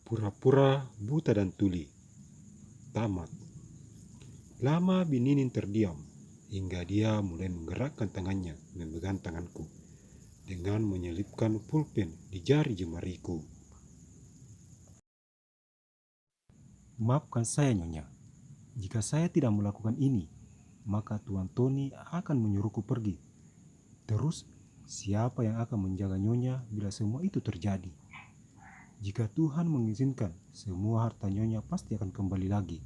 Pura-pura buta dan tuli. Tamat. Lama Bininin terdiam, hingga dia mulai menggerakkan tangannya memegang tanganku, dengan menyelipkan pulpen di jari jemariku. Maafkan saya, Nyonya. Jika saya tidak melakukan ini, maka Tuan Tony akan menyuruhku pergi. Terus, siapa yang akan menjaga Nyonya bila semua itu terjadi? Jika Tuhan mengizinkan, semua harta Nyonya pasti akan kembali lagi.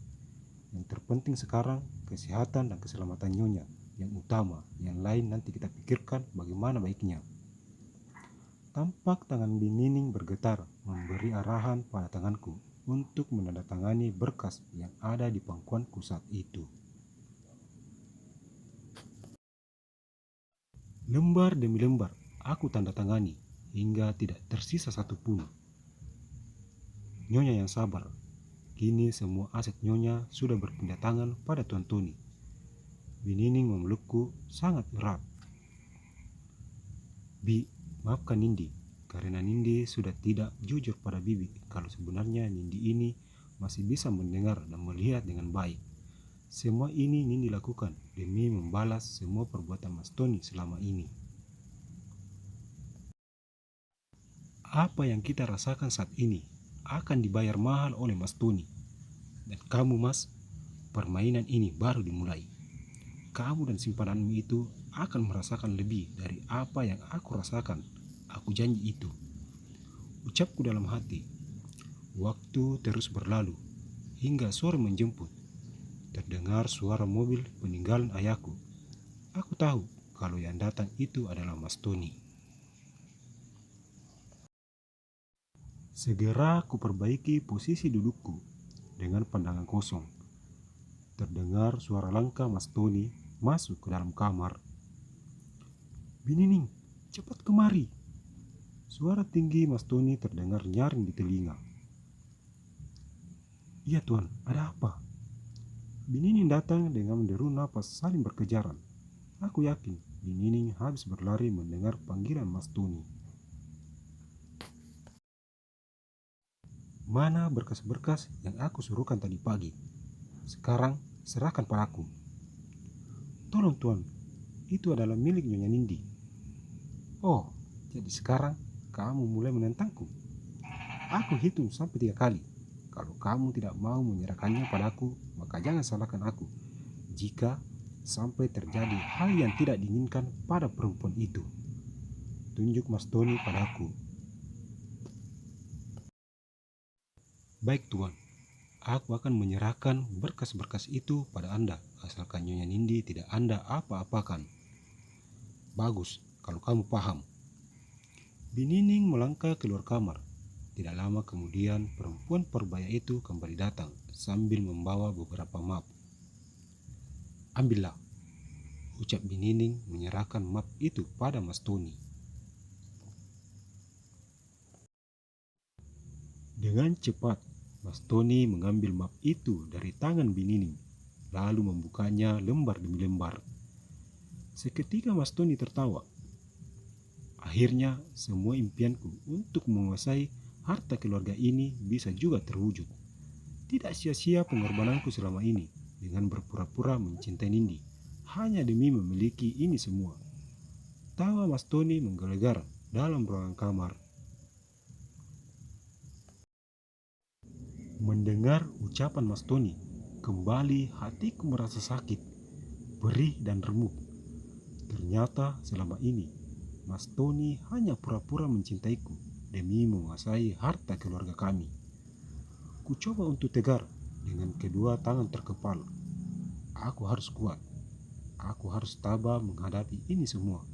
Yang terpenting sekarang, kesehatan dan keselamatan Nyonya. Yang utama, yang lain nanti kita pikirkan bagaimana baiknya. Tampak tangan Binining bergetar, memberi arahan pada tanganku untuk menandatangani berkas yang ada di pangkuanku saat itu. Lembar demi lembar, aku tanda tangani, hingga tidak tersisa satupun. Nyonya yang sabar, kini semua aset Nyonya sudah berpindah tangan pada Tuan Tony. Binining memelukku sangat erat. Bi, maafkan Nindi, karena Nindi sudah tidak jujur pada Bibi kalau sebenarnya Nindi ini masih bisa mendengar dan melihat dengan baik. Semua ini Nindi lakukan demi membalas semua perbuatan Mas Tony selama ini. Apa yang kita rasakan saat ini akan dibayar mahal oleh Mas Tony. Dan kamu, Mas, permainan ini baru dimulai. Kamu dan simpananmu itu akan merasakan lebih dari apa yang aku rasakan. Aku janji itu. Ucapku dalam hati. Waktu terus berlalu hingga sore menjemput. Terdengar suara mobil peninggalan ayahku. Aku tahu kalau yang datang itu adalah Mas Tony. Segera ku perbaiki posisi dudukku dengan pandangan kosong. Terdengar suara langkah Mas Tony masuk ke dalam kamar. Binining, cepat kemari. Suara tinggi Mas Tony terdengar nyaring di telinga. Iya Tuan, ada apa? Binining datang dengan menderu napas saling berkejaran. Aku yakin Binining habis berlari mendengar panggilan Mas Tony. Mana berkas-berkas yang aku suruhkan tadi pagi? Sekarang serahkan padaku. Tolong Tuan, itu adalah milik Nyonya Nindi. Oh, jadi sekarang kamu mulai menentangku. Aku hitung sampai 3 kali. Kalau kamu tidak mau menyerahkannya padaku, maka jangan salahkan aku. Jika sampai terjadi hal yang tidak diinginkan pada perempuan itu. Tunjuk Mas Tony padaku. Baik Tuan, aku akan menyerahkan berkas-berkas itu pada Anda, asalkan Nyonya Nindi tidak Anda apa-apakan. Bagus, kalau kamu paham. Binining melangkah keluar kamar. Tidak lama kemudian, perempuan perbaya itu kembali datang sambil membawa beberapa map. Ambillah, ucap Binining menyerahkan map itu pada Mas Tony. Dengan cepat, Mas Tony mengambil map itu dari tangan Binining, lalu membukanya lembar demi lembar. Seketika Mas Tony tertawa. Akhirnya, semua impianku untuk menguasai harta keluarga ini bisa juga terwujud. Tidak sia-sia pengorbananku selama ini dengan berpura-pura mencintai Nindi, hanya demi memiliki ini semua. Tawa Mas Tony menggelegar dalam ruangan kamar. Mendengar ucapan Mas Tony, kembali hatiku merasa sakit, perih dan remuk. Ternyata selama ini, Mas Tony hanya pura-pura mencintaiku demi menguasai harta keluarga kami. Ku coba untuk tegar dengan kedua tangan terkepal. Aku harus kuat. Aku harus tabah menghadapi ini semua.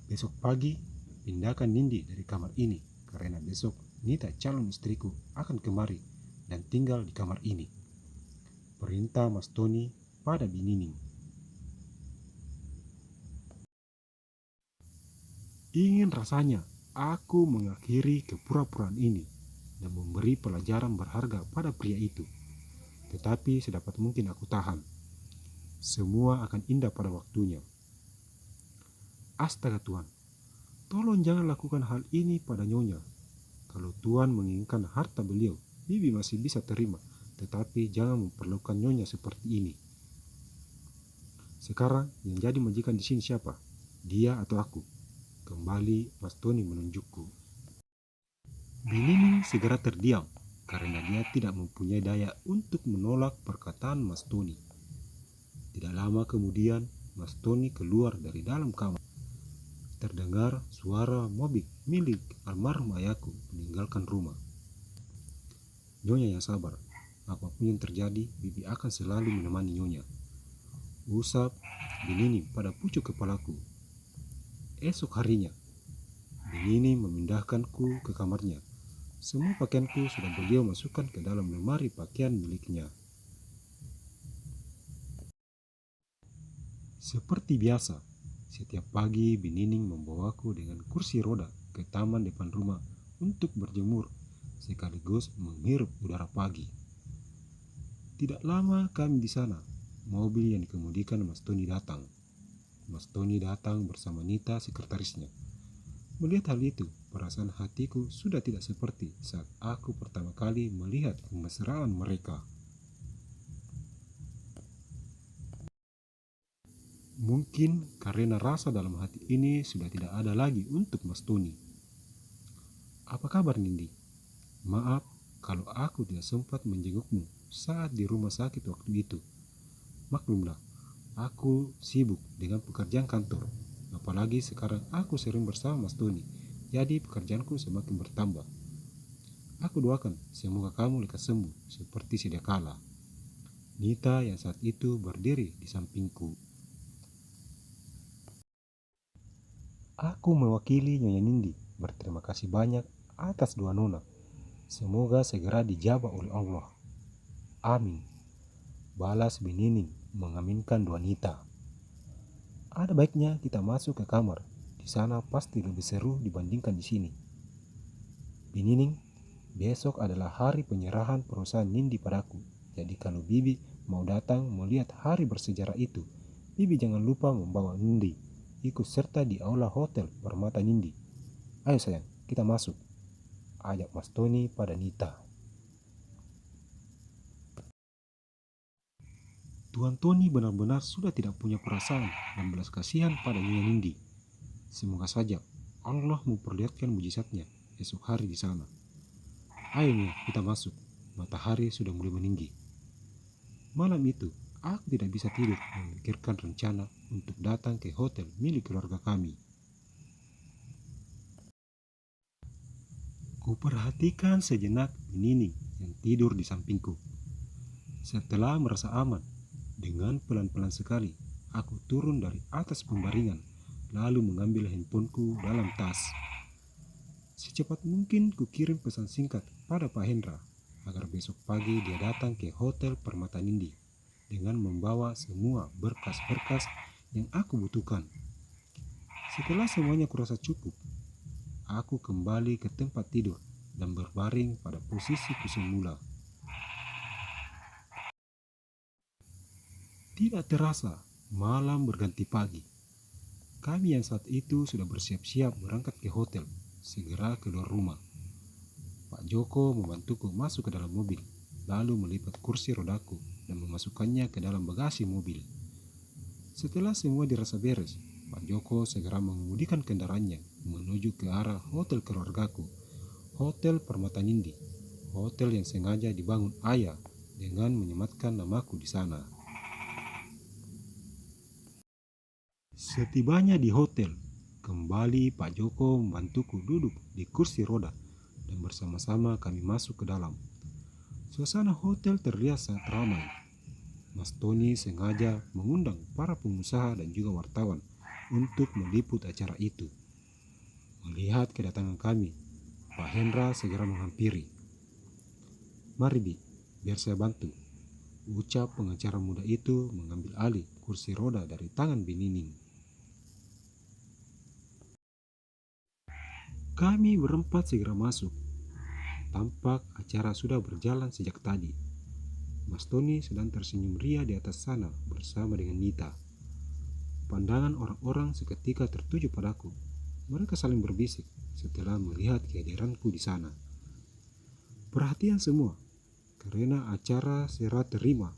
Besok pagi, pindahkan Nindi dari kamar ini, karena besok Nita calon istriku akan kemari dan tinggal di kamar ini. Perintah Mas Tony pada Binining. Ingin rasanya aku mengakhiri kepura-puraan ini dan memberi pelajaran berharga pada pria itu. Tetapi sedapat mungkin aku tahan. Semua akan indah pada waktunya. Astaga Tuhan, tolong jangan lakukan hal ini pada Nyonya. Kalau Tuhan menginginkan harta beliau, bibi masih bisa terima, tetapi jangan memperlakukan nyonya seperti ini. Sekarang yang jadi majikan di sini siapa? Dia atau aku? Kembali Mas Tony menunjukku. Binining segera terdiam karena dia tidak mempunyai daya untuk menolak perkataan Mas Tony. Tidak lama kemudian, Mas Tony keluar dari dalam kamar. Terdengar suara mobil milik almarhum ayahku meninggalkan rumah. Nyonya yang sabar, apapun yang terjadi, bibi akan selalu menemani nyonya. Usap Binining pada pucuk kepalaku. Esok harinya, Binining memindahkanku ke kamarnya. Semua pakaianku sudah beliau masukkan ke dalam lemari pakaian miliknya. Seperti biasa, setiap pagi Binining membawaku dengan kursi roda ke taman depan rumah untuk berjemur sekaligus menghirup udara pagi. Tidak lama kami di sana, mobil yang dikemudikan Mas Tony datang. Mas Tony datang bersama Nita sekretarisnya. Melihat hal itu, perasaan hatiku sudah tidak seperti saat aku pertama kali melihat kemesraan mereka. Mungkin karena rasa dalam hati ini sudah tidak ada lagi untuk Mas Tony. Apa kabar Nindi? Maaf kalau aku tidak sempat menjengukmu saat di rumah sakit waktu itu. Maklumlah, aku sibuk dengan pekerjaan kantor. Apalagi sekarang aku sering bersama Mas Tony, jadi pekerjaanku semakin bertambah. Aku doakan semoga kamu lekas sembuh seperti sedia kala. Nita yang saat itu berdiri di sampingku. Aku mewakili Nyonya Nindi berterima kasih banyak atas doa Nona. Semoga segera dijabah oleh Allah. Amin. Balas Binining mengaminkan doa Nita. Ada baiknya kita masuk ke kamar. Di sana pasti lebih seru dibandingkan di sini. Binining, besok adalah hari penyerahan perusahaan Nindi padaku. Jadi kalau bibi mau datang melihat hari bersejarah itu, bibi jangan lupa membawa Nindi ikut serta di aula hotel Permata Nindi. Ayo sayang, kita masuk. Ajak Mas Tony pada Nita. Tuan Tony benar-benar sudah tidak punya perasaan dan belas kasihan pada Nyonya Nindi. Semoga saja Allah memperlihatkan mujizatnya esok hari di sana. Ayo Nyonya, kita masuk. Matahari sudah mulai meninggi. Malam itu, aku tidak bisa tidur memikirkan rencana untuk datang ke hotel milik keluarga kami. Kuperhatikan sejenak Binining yang tidur di sampingku. Setelah merasa aman, dengan pelan-pelan sekali, aku turun dari atas pembaringan, lalu mengambil handphoneku dalam tas. Secepat mungkin kukirim pesan singkat pada Pak Hendra, agar besok pagi dia datang ke Hotel Permata Nindi, dengan membawa semua berkas-berkas yang aku butuhkan. Setelah semuanya kurasa cukup, aku kembali ke tempat tidur dan berbaring pada posisiku semula. Tidak terasa, malam berganti pagi. Kami yang saat itu sudah bersiap-siap berangkat ke hotel, segera keluar rumah. Pak Joko membantuku masuk ke dalam mobil, lalu melipat kursi rodaku dan memasukkannya ke dalam bagasi mobil. Setelah semua dirasa beres, Pak Joko segera mengemudikan kendaraannya menuju ke arah hotel keluargaku, Hotel Permata Nindi, hotel yang sengaja dibangun ayah dengan menyematkan namaku di sana. Setibanya di hotel, kembali Pak Joko membantuku duduk di kursi roda dan bersama-sama kami masuk ke dalam. Suasana hotel terlihat sangat ramai. Mas Tony sengaja mengundang para pengusaha dan juga wartawan untuk meliput acara itu. Melihat kedatangan kami, Pak Hendra segera menghampiri. Mari Bi, biar saya bantu. Ucap pengacara muda itu mengambil alih kursi roda dari tangan Binining. Kami berempat segera masuk. Tampak acara sudah berjalan sejak tadi. Mas Tony sedang tersenyum ria di atas sana bersama dengan Nita. Pandangan orang-orang seketika tertuju padaku. mereka saling berbisik setelah melihat kehadiranku di sana. Perhatian semua, karena acara serah terima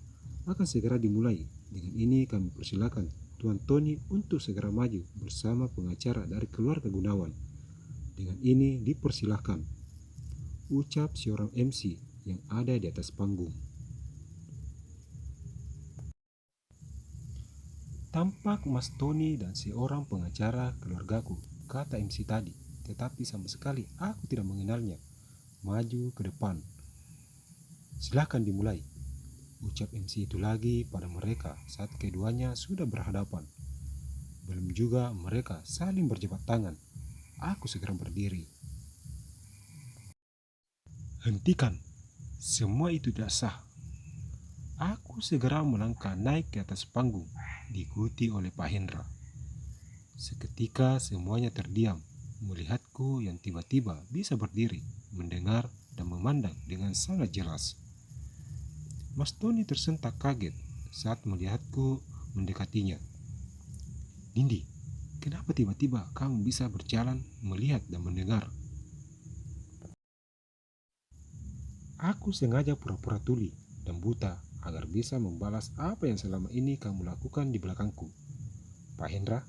akan segera dimulai. Dengan ini kami persilakan Tuan Tony untuk segera maju bersama pengacara dari keluarga Gunawan. Dengan ini dipersilahkan, ucap seorang MC yang ada di atas panggung. Tampak Mas Tony dan seorang pengacara keluargaku, kata MC tadi, tetapi sama sekali aku tidak mengenalnya. Maju ke depan. Silahkan dimulai, ucap MC itu lagi pada mereka saat keduanya sudah berhadapan. Belum juga mereka saling berjabat tangan, aku segera berdiri. Hentikan, semua itu tidak sah. Aku segera melangkah naik ke atas panggung, diikuti oleh Pak Hendra. Seketika semuanya terdiam, melihatku yang tiba-tiba bisa berdiri, mendengar dan memandang dengan sangat jelas. Mas Tony tersentak kaget saat melihatku mendekatinya. Nindi, kenapa tiba-tiba kamu bisa berjalan, melihat dan mendengar? Aku sengaja pura-pura tuli dan buta agar bisa membalas apa yang selama ini kamu lakukan di belakangku. Pak Hendra,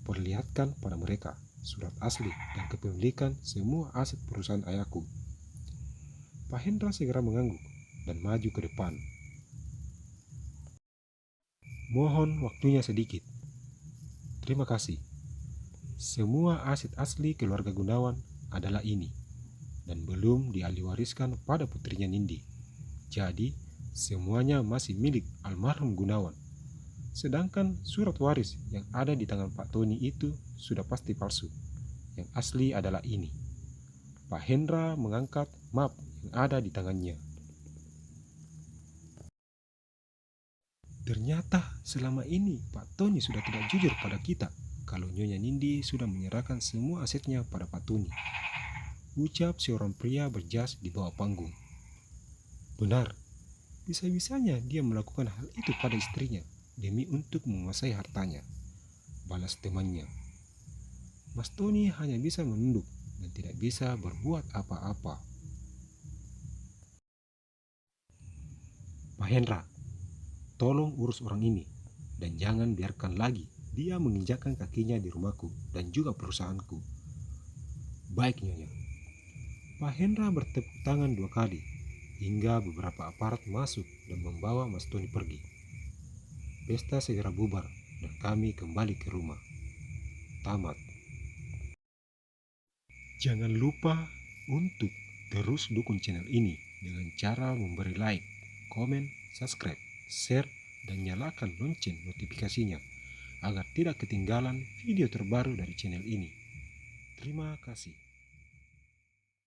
perlihatkan pada mereka surat asli dan kepemilikan semua aset perusahaan ayahku. Pak Hendra segera mengangguk dan maju ke depan. Mohon waktunya sedikit. Terima kasih. Semua aset asli keluarga Gunawan adalah ini dan belum dialihwariskan pada putrinya Nindi. Jadi, semuanya masih milik almarhum Gunawan. Sedangkan surat waris yang ada di tangan Pak Tony itu sudah pasti palsu. Yang asli adalah ini. Pak Hendra mengangkat map yang ada di tangannya. Ternyata selama ini Pak Tony sudah tidak jujur pada kita kalau Nyonya Nindi sudah menyerahkan semua asetnya pada Pak Tony, ucap seorang pria berjas di bawah panggung. Benar, bisa-bisanya dia melakukan hal itu pada istrinya demi untuk menguasai hartanya, balas temannya. Mas Tony hanya bisa menunduk dan tidak bisa berbuat apa-apa. Pak Hendra, tolong urus orang ini dan jangan biarkan lagi dia menginjakkan kakinya di rumahku dan juga perusahaanku. Baik, Nyonya. Pak Hendra bertepuk tangan 2 kali hingga beberapa aparat masuk dan membawa Mas Tony pergi. Pesta segera bubar dan kami kembali ke rumah. Tamat. Jangan lupa untuk terus dukung channel ini dengan cara memberi like, komen, subscribe, share, dan nyalakan lonceng notifikasinya agar tidak ketinggalan video terbaru dari channel ini. Terima kasih.